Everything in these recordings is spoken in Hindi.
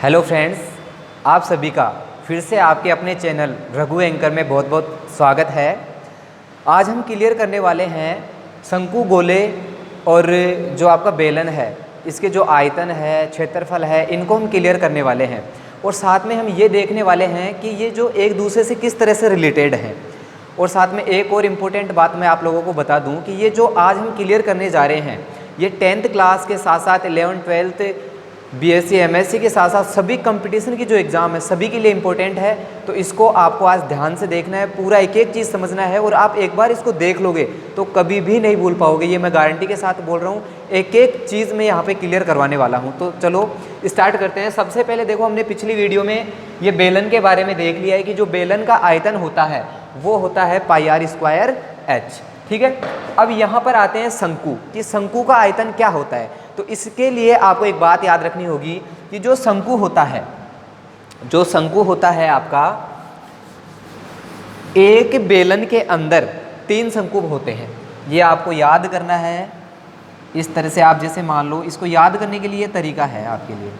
हेलो फ्रेंड्स, आप सभी का फिर से आपके अपने चैनल रघु एंकर में बहुत बहुत स्वागत है। आज हम क्लियर करने वाले हैं शंकु, गोले और जो आपका बेलन है, इसके जो आयतन है, क्षेत्रफल है, इनको हम क्लियर करने वाले हैं। और साथ में हम ये देखने वाले हैं कि ये जो एक दूसरे से किस तरह से रिलेटेड हैं। और साथ में एक और इम्पोर्टेंट बात मैं आप लोगों को बता दूं कि ये जो आज हम क्लियर करने जा रहे हैं, ये 10th क्लास के साथ साथ 11th 12th बीएससी एमएससी के साथ साथ सभी कंपटीशन की जो एग्ज़ाम है सभी के लिए इम्पोर्टेंट है। तो इसको आपको आज ध्यान से देखना है, पूरा एक एक चीज़ समझना है। और आप एक बार इसको देख लोगे तो कभी भी नहीं भूल पाओगे, ये मैं गारंटी के साथ बोल रहा हूँ। एक एक चीज़ मैं यहाँ पे क्लियर करवाने वाला हूँ। तो चलो स्टार्ट करते हैं। सबसे पहले देखो, हमने पिछली वीडियो में ये बेलन के बारे में देख लिया है कि जो बेलन का आयतन होता है वो होता है पाई आर स्क्वायर एच। ठीक है, अब यहाँ पर आते हैं शंकु, कि शंकु का आयतन क्या होता है। तो इसके लिए आपको एक बात याद रखनी होगी कि जो शंकु होता है आपका, एक बेलन के अंदर 3 शंकु होते हैं। ये आपको याद करना है इस तरह से। आप जैसे मान लो, इसको याद करने के लिए तरीका है आपके लिए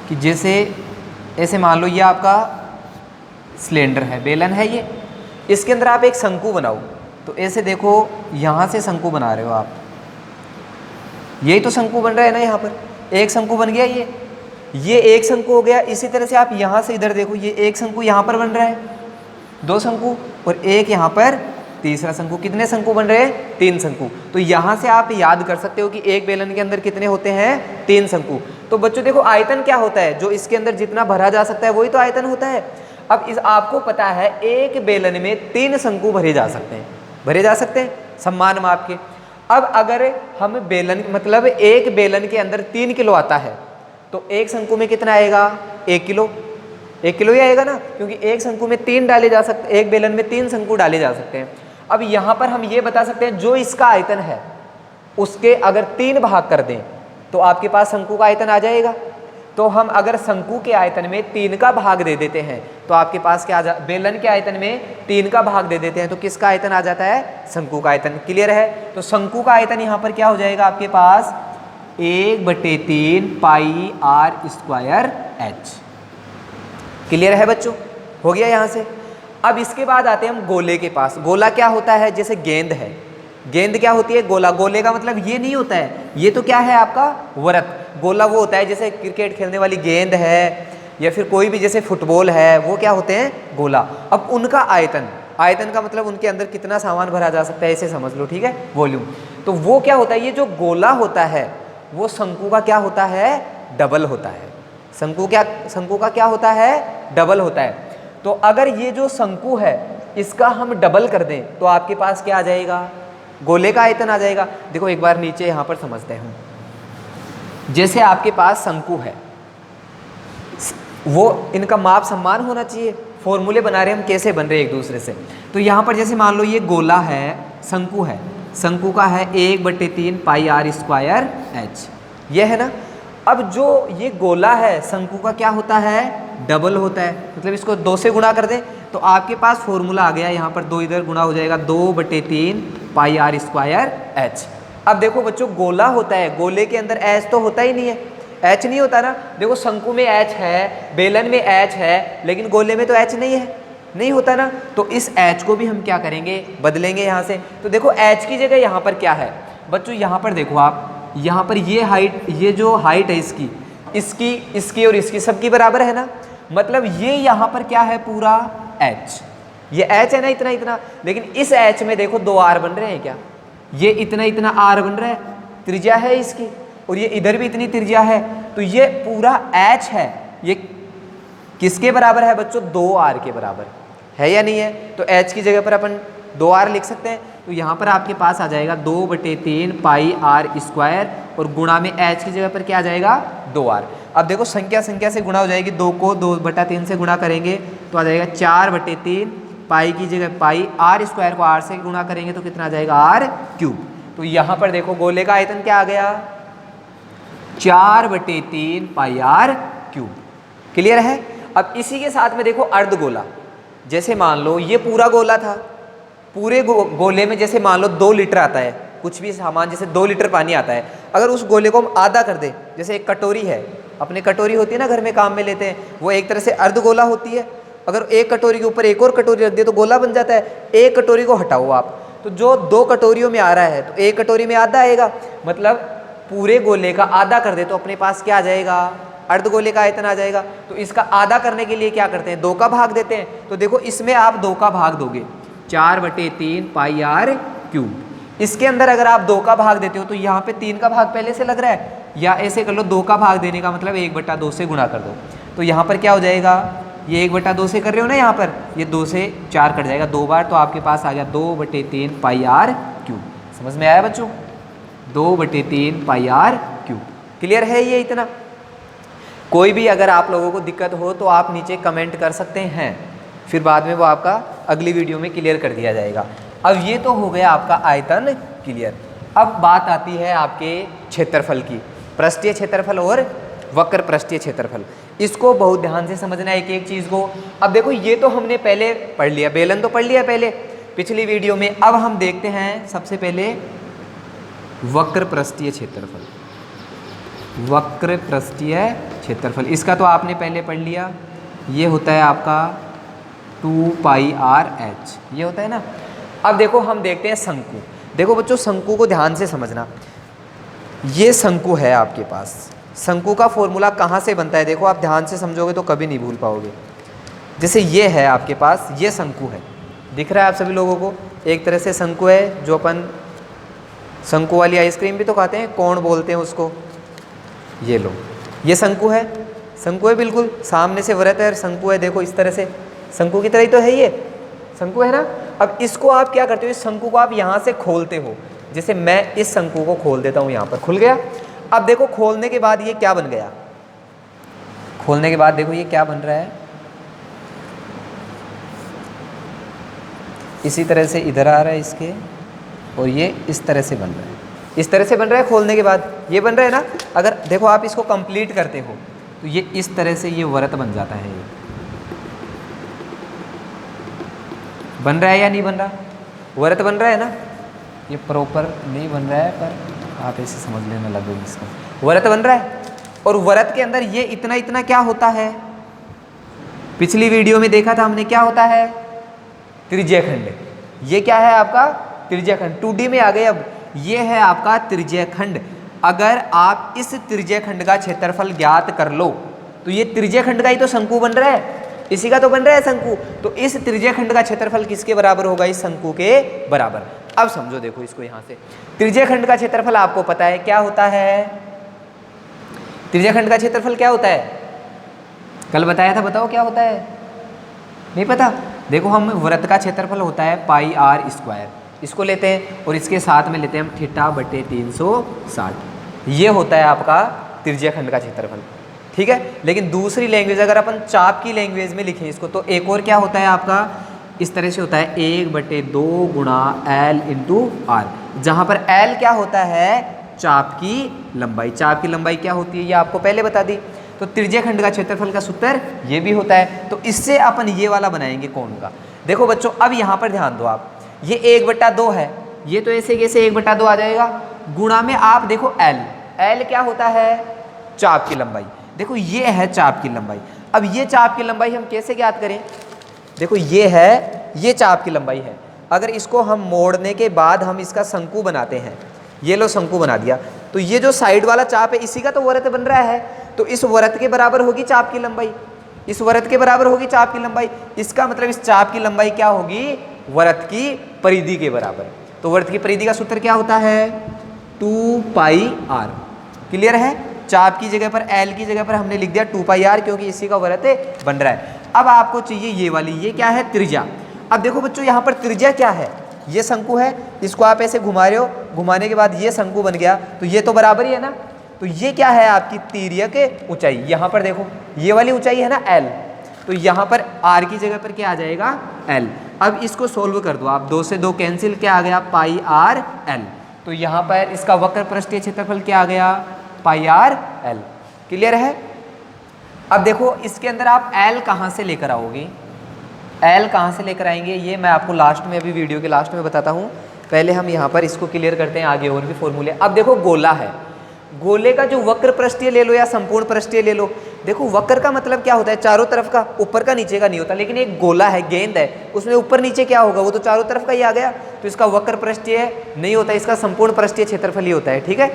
कि जैसे ऐसे मान लो ये आपका सिलेंडर है, बेलन है ये, इसके अंदर आप एक शंकु बनाओ। तो ऐसे देखो, यहाँ से शंकु बना रहे हो आप, यही तो शंकु बन रहा है ना। यहाँ पर एक शंकु बन गया, ये एक शंकु हो गया। इसी तरह से आप यहाँ से इधर देखो, ये एक शंकु यहाँ पर बन रहा है, 2 शंकु, और एक यहाँ पर तीसरा शंकु। कितने शंकु बन रहे हैं? 3 शंकु। तो यहाँ से आप याद कर सकते हो कि एक बेलन के अंदर कितने होते हैं? 3 शंकु। तो बच्चों देखो, आयतन क्या होता है? जो इसके अंदर जितना भरा जा सकता है वही तो आयतन होता है। अब इस आपको पता है एक बेलन में 3 शंकु भरे जा सकते हैं समान माप के। अब अगर हम बेलन मतलब एक बेलन के अंदर 3 किलो आता है तो एक शंकु में कितना आएगा? 1 किलो। 1 किलो ही आएगा ना, क्योंकि एक शंकु में 3 डाले जा सकते, एक बेलन में 3 शंकु डाले जा सकते हैं। अब यहाँ पर हम ये बता सकते हैं, जो इसका आयतन है उसके अगर 3 भाग कर दें तो आपके पास शंकु का आयतन आ जाएगा। तो हम अगर शंकु के आयतन में 3 का भाग दे देते हैं तो आपके पास क्या बेलन के आयतन में 3 का भाग दे देते हैं तो किसका आयतन आ जाता है? शंकु का आयतन। क्लियर है? तो शंकु का आयतन यहाँ पर क्या हो जाएगा आपके पास? 1/3 पाई आर स्क्वायर एच। क्लियर है बच्चों? हो गया यहाँ से। अब इसके बाद आते हैं हम गोले के पास। गोला क्या होता है? जैसे गेंद है, गेंद क्या होती है? गोला। गोले का मतलब ये नहीं होता है, ये तो क्या है आपका? वृत्त। गोला वो होता है जैसे क्रिकेट खेलने वाली गेंद है या फिर कोई भी जैसे फुटबॉल है, वो क्या होते हैं? गोला। अब उनका आयतन, आयतन का मतलब उनके अंदर कितना सामान भरा जा सकता है, ऐसे समझ लो। ठीक है, वॉल्यूम। तो वो क्या होता है? ये जो गोला होता है वो शंकु का क्या होता है? डबल होता है। शंकु का क्या होता है? डबल होता है। तो अगर ये जो शंकु है इसका हम डबल कर दें तो आपके पास क्या आ जाएगा? गोले का आयतन आ जाएगा। देखो एक बार नीचे यहाँ पर समझते हैं। जैसे आपके पास शंकु है, वो इनका माप समान होना चाहिए। फॉर्मूले बना रहे हम कैसे बन रहे हैं एक दूसरे से। तो यहाँ पर जैसे मान लो ये गोला है, शंकु है, शंकु का है 1/3 पाई आर स्क्वायर एच, ये है ना। अब जो ये गोला है, शंकु का क्या होता है? डबल होता है। मतलब इसको 2 से गुणा कर दें तो आपके पास फॉर्मूला आ गया, यहाँ पर 2 इधर गुणा हो जाएगा, 2/3 पाई आर स्क्वायर एच। अब देखो बच्चों, गोला होता है, गोले के अंदर एच तो होता ही नहीं है, एच नहीं होता ना। देखो शंकु में एच है, बेलन में एच है, लेकिन गोले में तो एच नहीं है, नहीं होता ना। तो इस एच को भी हम क्या करेंगे? बदलेंगे यहाँ से। तो देखो एच की जगह यहाँ पर क्या है बच्चों? यहाँ पर देखो आप, यहाँ पर ये हाइट, ये जो हाइट है इसकी और इसकी सबकी बराबर है ना। मतलब ये यहाँ पर क्या है? पूरा एच। ये एच है ना, इतना इतना। लेकिन इस एच में देखो 2 आर बन रहे हैं क्या? ये इतना इतना आर बन रहा है, त्रिज्या है इसकी, और ये इधर भी इतनी त्रिज्या है। तो ये पूरा एच है, ये किसके बराबर है बच्चों? 2 आर के बराबर है या नहीं है? तो एच की जगह पर अपन 2 आर लिख सकते हैं। तो यहाँ पर आपके पास आ जाएगा 2/3 पाई आर स्क्वायर, और गुणा में एच की जगह पर क्या आ जाएगा? 2 आर। अब देखो संख्या से गुणा हो जाएगी, 2 को 2/3 से गुणा करेंगे तो आ जाएगा 4/3 पाई की जगह पाई, आर स्क्वायर को आर से गुणा करेंगे तो कितना आ जाएगा? r³। तो यहाँ पर देखो गोले का आयतन क्या आ गया? 4/3 पाई r³। क्लियर है? अब इसी के साथ में देखो अर्धगोला। जैसे मान लो ये पूरा गोला था, पूरे गोले में जैसे मान लो 2 लीटर आता है, कुछ भी सामान जैसे 2 लीटर पानी आता है, अगर उस गोले को हम आधा कर दें, जैसे एक कटोरी है, अपने कटोरी होती है ना घर में काम में लेते हैं, वो एक तरह से अर्धगोला होती है। अगर एक कटोरी के ऊपर एक और कटोरी रख दिए तो गोला बन जाता है। एक कटोरी को हटाओ आप, तो जो 2 कटोरियों में आ रहा है तो एक कटोरी में आधा आएगा, मतलब पूरे गोले का आधा कर दे तो अपने पास क्या आ जाएगा, अर्धगोले का आयतन आ जाएगा। तो इसका आधा करने के लिए क्या करते हैं, 2 का भाग देते हैं। तो देखो इसमें आप 2 का भाग दोगे, 4/3 पाई आर क्यूब। इसके अंदर अगर आप 2 का भाग देते हो तो यहाँ पे 3 का भाग पहले से लग रहा है, या ऐसे कर लो 2 का भाग देने का मतलब 1/2 से गुणा कर दो। तो यहाँ पर क्या हो जाएगा, ये 1/2 से कर रहे हो ना, यहाँ पर ये 2 से 4 कट जाएगा 2 बार, तो आपके पास आ गया 2/3 पाई आर क्यूब। समझ में आया बच्चों, 2/3 पाई आर क्यूब। क्लियर है ये इतना? कोई भी अगर आप लोगों को दिक्कत हो तो आप नीचे कमेंट कर सकते हैं, फिर बाद में वो आपका अगली वीडियो में क्लियर कर दिया जाएगा। अब ये तो हो गया आपका आयतन क्लियर। अब बात आती है आपके क्षेत्रफल की, पृष्ठीय क्षेत्रफल और वक्र पृष्ठीय क्षेत्रफल। इसको बहुत ध्यान से समझना है एक एक चीज़ को। अब देखो ये तो हमने पहले पढ़ लिया, बेलन तो पढ़ लिया पहले पिछली वीडियो में। अब हम देखते हैं सबसे पहले वक्र पृष्ठीय क्षेत्रफल। वक्र पृष्ठीय क्षेत्रफल, इसका तो आपने पहले पढ़ लिया, ये होता है आपका 2 पाई आर एच, ये होता है ना। अब देखो हम देखते हैं शंकु। देखो बच्चों शंकु को ध्यान से समझना, ये शंकु है आपके पास। शंकु का फॉर्मूला कहाँ से बनता है, देखो आप ध्यान से समझोगे तो कभी नहीं भूल पाओगे। जैसे ये है आपके पास, ये शंकु है, दिख रहा है आप सभी लोगों को, एक तरह से शंकु है, जो अपन शंकु वाली आइसक्रीम भी तो खाते हैं, कौन बोलते हैं उसको, ये लो, ये शंकु है, शंकु है बिल्कुल, सामने से वृत्त है और शंकु है। देखो इस तरह से शंकु की तरह ही तो है, ये शंकु है ना। अब इसको आप क्या करते हो, इस शंकु को आप यहाँ से खोलते हो, जैसे मैं इस शंकु को खोल देता हूँ, यहाँ पर खुल गया। अब देखो खोलने के बाद ये क्या बन गया, खोलने के बाद देखो ये क्या बन रहा है, इसी तरह से इधर आ रहा है इसके, और ये इस तरह से बन रहा है, इस तरह से बन रहा है। खोलने के बाद ये बन रहा है ना। अगर देखो आप इसको कंप्लीट करते हो तो ये इस तरह से ये वृत्त बन जाता है। ये बन रहा है या नहीं बन रहा, वृत्त बन रहा है ना। ये प्रॉपर नहीं बन रहा है पर आप ऐसे समझ लेने लगोगे, इसका वृत्त बन रहा है। और वृत्त के अंदर ये इतना इतना क्या होता है, पिछली वीडियो में देखा था हमने, क्या होता है, त्रिज्यखंड। ये क्या है आपका त्रिज्यखंड, 2D में आ गए। अब ये है आपका त्रिज्यखंड। अगर आप इस त्रिज्यखंड का क्षेत्रफल ज्ञात कर लो तो ये त्रिज्यखंड का ही तो शंकु बन रहा है, इसी का तो बन रहा है शंकु। तो इस त्रिज्यखंड का क्षेत्रफल किसके बराबर होगा, इस शंकु के बराबर। अब समझो देखो इसको, यहाँ से त्रिज्यखंड का क्षेत्रफल आपको पता है क्या होता है, त्रिज्यखंड का क्षेत्रफल क्या होता है, कल बताया था, बताओ क्या होता है, नहीं पता। देखो हम वृत्त का क्षेत्रफल होता है पाई आर स्क्वायर, इसको लेते हैं और इसके साथ में लेते हैं हम θ/360, ये होता है आपका त्रिज्यखंड का क्षेत्रफल। ठीक है, लेकिन दूसरी लैंग्वेज अगर अपन चाप की लैंग्वेज में लिखें इसको, तो एक और क्या होता है आपका, इस तरह से होता है 1/2 गुणा L इंटू आर, जहाँ पर L क्या होता है, चाप की लंबाई। चाप की लंबाई क्या होती है ये आपको पहले बता दी। तो त्रिज्यखंड का क्षेत्रफल का सूत्र ये भी होता है। तो इससे अपन ये वाला बनाएंगे कोण का। देखो बच्चों अब यहाँ पर ध्यान दो आप, ये 1/2 है, ये तो ऐसे कैसे 1/2 आ जाएगा, गुणा में आप देखो L क्या होता है, चाप की लंबाई। देखो ये है चाप की लंबाई। अब ये चाप की लंबाई हम कैसे ज्ञात करें, देखो ये है, ये चाप की लंबाई है। अगर इसको हम मोड़ने के बाद हम इसका शंकु बनाते हैं, ये लो शंकु बना दिया, तो ये जो साइड वाला चाप है इसी का तो वृत्त बन रहा है। तो इस वृत्त के बराबर होगी चाप की लंबाई, इस वृत्त के बराबर होगी चाप की लंबाई। इसका मतलब इस चाप की लंबाई क्या होगी, वृत्त की परिधि के बराबर। तो वृत्त की परिधि का सूत्र क्या होता है, 2 पाई आर। क्लियर है, चाप की जगह पर L की जगह पर हमने लिख दिया 2 पाई आर, क्योंकि इसी का वृत्त बन रहा है। अब आपको चाहिए ये वाली, ये क्या है, त्रिज्या। अब देखो बच्चों यहाँ पर त्रिज्या क्या है, ये शंकु है, इसको आप ऐसे घुमा रहे हो, घुमाने के बाद ये शंकु बन गया, तो ये तो बराबर ही है ना। तो ये क्या है आपकी तिर्यक ऊंचाई। यहाँ पर देखो ये वाली ऊंचाई है ना L, तो यहाँ पर R की जगह पर क्या आ जाएगा, L। अब इसको सोल्व कर दो आप, 2 से 2 कैंसिल, क्या आ गया, पाई आर L। तो यहाँ पर इसका वक्र पृष्ठीय क्षेत्रफल क्या आ गया, पाई आर L। क्लियर है। अब देखो इसके अंदर आप L कहाँ से लेकर आओगे, L कहाँ से लेकर आएंगे, ये मैं आपको लास्ट में, अभी वीडियो के लास्ट में बताता हूँ। पहले हम यहाँ पर इसको क्लियर करते हैं, आगे और भी फॉर्मूले। अब देखो गोला है, गोले का जो वक्र पृष्ठीय ले लो या संपूर्ण पृष्ठीय ले लो, देखो वक्र का मतलब क्या होता है, चारों तरफ का, ऊपर का नीचे का नहीं होता। लेकिन एक गोला है, गेंद है, उसमें ऊपर नीचे क्या होगा, वो तो चारों तरफ का ही आ गया, तो इसका वक्र पृष्ठीय नहीं होता, इसका संपूर्ण पृष्ठीय क्षेत्रफल ही होता है। ठीक है,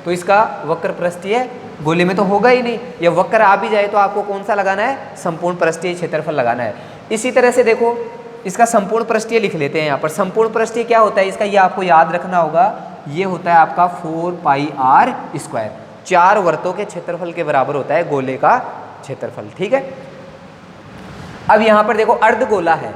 तो इसका वक्र पृष्ठीय गोले में तो होगा ही नहीं, या वक्र आ भी जाए तो आपको कौन सा लगाना है, संपूर्ण पृष्ठीय क्षेत्रफल लगाना है। इसी तरह से देखो इसका संपूर्ण पृष्ठीय लिख लेते हैं यहाँ पर। संपूर्ण पृष्ठीय क्या होता है इसका, ये आपको याद रखना होगा, ये होता है आपका 4πr²। 4 वर्तों के क्षेत्रफल के बराबर होता है गोले का क्षेत्रफल। ठीक है, अब यहाँ पर देखो अर्धगोला है,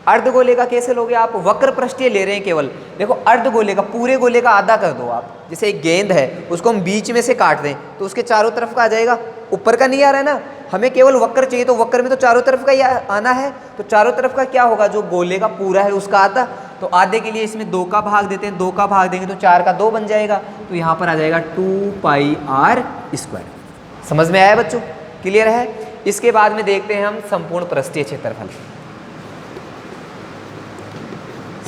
अर्धगोले का कैसे लोगे आप, वक्र पृष्ठीय ले रहे हैं केवल। देखो अर्धगोले का, पूरे गोले का आधा कर दो आप, जैसे एक गेंद है उसको हम बीच में से काट दें तो उसके चारों तरफ का आ जाएगा, ऊपर का नहीं आ रहा है ना, हमें केवल वक्र चाहिए, तो वक्र में तो चारों तरफ का ही आना है, तो चारों तरफ का क्या होगा, जो गोले का पूरा है उसका आधा, तो आधे के लिए इसमें 2 का भाग देते हैं, 2 का भाग देंगे तो 4 का 2 बन जाएगा, तो यहाँ पर आ जाएगा 2πr²। समझ में आया बच्चों, क्लियर है। इसके बाद में देखते हैं हम संपूर्ण पृष्ठीय क्षेत्रफल।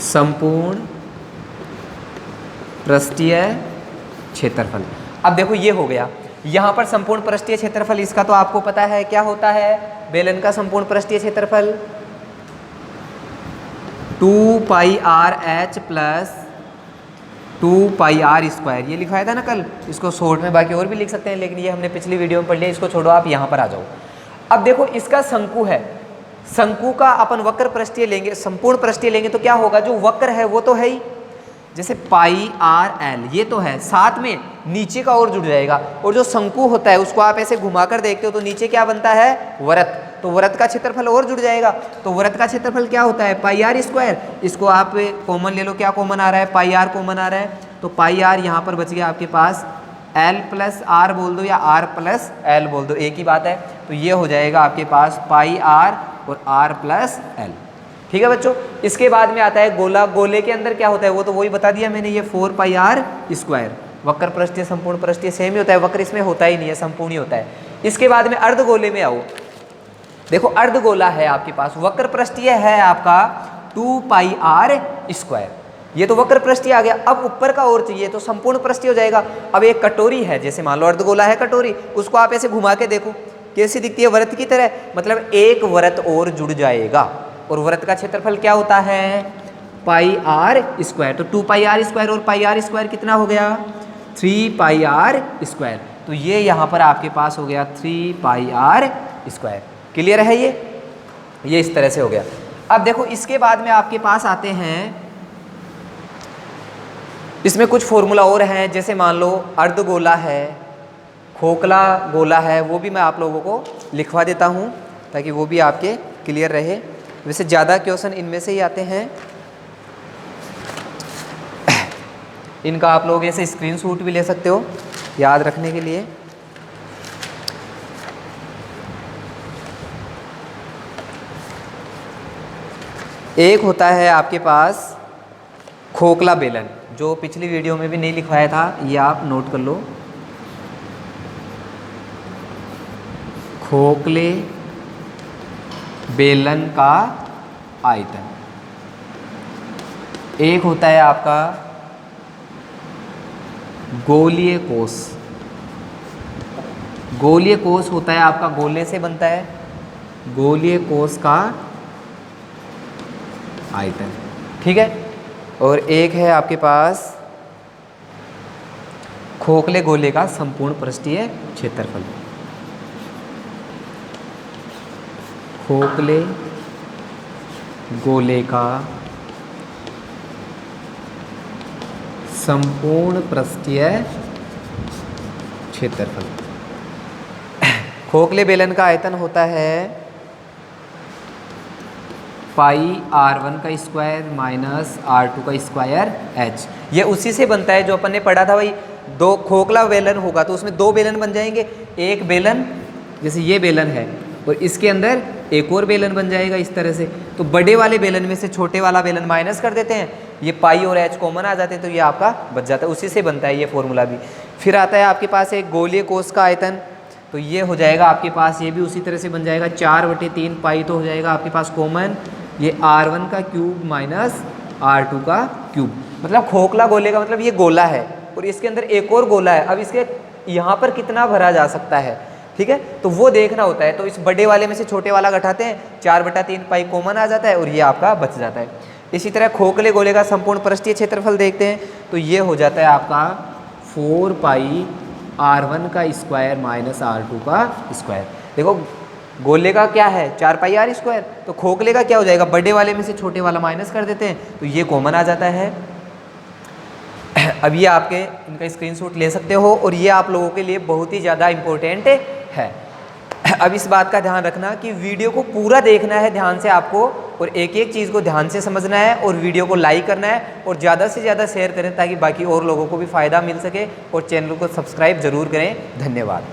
संपूर्ण पृष्ठीय क्षेत्रफल, अब देखो ये हो गया, यहाँ पर संपूर्ण पृष्ठीय क्षेत्रफल इसका तो आपको पता है क्या होता है, बेलन का संपूर्ण पृष्ठीय क्षेत्रफल 2πrh प्लस 2πr², ये लिखवाया था ना कल, इसको शॉर्ट में बाकी और भी लिख सकते हैं, लेकिन ये हमने पिछली वीडियो में पढ़ लिया, इसको छोड़ो, आप यहाँ पर आ जाओ। अब देखो इसका शंकु है, शंकु का अपन वक्र पृष्ठीय लेंगे, संपूर्ण पृष्ठीय लेंगे तो क्या होगा, जो वक्र है वो तो है ही, जैसे πrl ये तो है, साथ में नीचे का और जुड़ जाएगा, और जो शंकु होता है उसको आप ऐसे घुमाकर देखते हो तो नीचे क्या बनता है, वृत्त, तो वृत्त का क्षेत्रफल और जुड़ जाएगा, तो वृत्त का क्षेत्रफल क्या होता है, πr²। इसको आप कॉमन ले लो, क्या कॉमन आ रहा है, πr कॉमन आ रहा है, तो πr यहाँ पर बच गया आपके पास, l प्लस r बोल दो या r प्लस l बोल दो, एक ही बात है, तो ये हो जाएगा आपके पास πr और r प्लस l। ठीक है बच्चों, इसके बाद में आता है गोला, गोले के अंदर क्या होता है वो तो वही बता दिया मैंने, ये 4πr²। वक्र पृष्ठीय संपूर्ण पृष्ठीय सेम ही होता है, वक्र इसमें होता ही नहीं है, संपूर्ण ही होता है। इसके बाद में अर्धगोले में आओ, देखो अर्धगोला है आपके पास, वक्र पृष्ठीय है आपका 2πr², ये तो वक्र पृष्ठीय आ गया। अब ऊपर का और चाहिए तो संपूर्ण पृष्ठीय हो जाएगा। अब एक कटोरी है, जैसे मान लो अर्धगोला है कटोरी, उसको आप ऐसे घुमा के देखो कैसी दिखती है, वृत्त की तरह, मतलब एक वृत्त और जुड़ जाएगा, और वृत्त का क्षेत्रफल क्या होता है, πr², तो 2πr² और πr² कितना हो गया, 3πr², तो ये यहाँ पर आपके पास हो गया 3πr²। क्लियर है ये इस तरह से हो गया। अब देखो इसके बाद में आपके पास आते हैं, इसमें कुछ फॉर्मूला और हैं, जैसे मान लो अर्धगोला है, खोखला गोला है, वो भी मैं आप लोगों को लिखवा देता हूँ ताकि वो भी आपके क्लियर रहे। वैसे ज़्यादा क्वेश्चन इनमें से ही आते हैं, इनका आप लोग ऐसे स्क्रीनशॉट भी ले सकते हो याद रखने के लिए। एक होता है आपके पास खोखला बेलन, जो पिछली वीडियो में भी नहीं लिखवाया था, ये आप नोट कर लो, खोखले बेलन का आयतन। एक होता है आपका गोलीय कोष, गोलीय कोष होता है आपका गोले से बनता है, गोलीय कोष का आयतन। ठीक है, और एक है आपके पास खोखले गोले का संपूर्ण पृष्ठीय क्षेत्रफल, खोखले गोले का संपूर्ण पृष्ठीय क्षेत्रफल। खोखले बेलन का आयतन होता है πr1 का स्क्वायर माइनस r2 का स्क्वायर h। ये उसी से बनता है जो अपन ने पढ़ा था भाई, दो खोखला बेलन होगा तो उसमें दो बेलन बन जाएंगे, एक बेलन जैसे ये बेलन है और इसके अंदर एक और बेलन बन जाएगा इस तरह से। तो बड़े वाले बेलन में से छोटे वाला बेलन माइनस कर देते हैं, ये पाई और h कॉमन आ जाते हैं, तो ये आपका बच जाता है, उसी से बनता है ये फॉर्मूला भी। फिर आता है आपके पास एक गोलीय कोष का आयतन, तो ये हो जाएगा आपके पास, ये भी उसी तरह से बन जाएगा 4/3 पाई, तो हो जाएगा आपके पास कॉमन ये r1 का क्यूब माइनस r2 का क्यूब। मतलब खोखला गोले का मतलब ये गोला है, और इसके अंदर एक और गोला है, अब इसके यहाँ पर कितना भरा जा सकता है, ठीक है, तो वो देखना होता है। तो इस बड़े वाले में से छोटे वाला घटाते हैं, 4/3 पाई कॉमन आ जाता है और ये आपका बच जाता है। इसी तरह खोखले गोले का संपूर्ण पृष्ठीय क्षेत्रफल देखते हैं, तो ये हो जाता है आपका 4 पाई r1 का स्क्वायर माइनस r2 का स्क्वायर। देखो गोले का क्या है 4 पाई r स्क्वायर, तो खोखले का क्या हो जाएगा, बड़े वाले में से छोटे वाला माइनस कर देते हैं तो ये कॉमन आ जाता है। अब ये आपके इनका स्क्रीनशॉट ले सकते हो और ये आप लोगों के लिए बहुत ही ज़्यादा इम्पोर्टेंट है। अब इस बात का ध्यान रखना कि वीडियो को पूरा देखना है ध्यान से आपको, और एक एक चीज़ को ध्यान से समझना है, और वीडियो को लाइक करना है और ज़्यादा से ज़्यादा शेयर करें ताकि बाकी और लोगों को भी फ़ायदा मिल सके, और चैनल को सब्सक्राइब ज़रूर करें। धन्यवाद।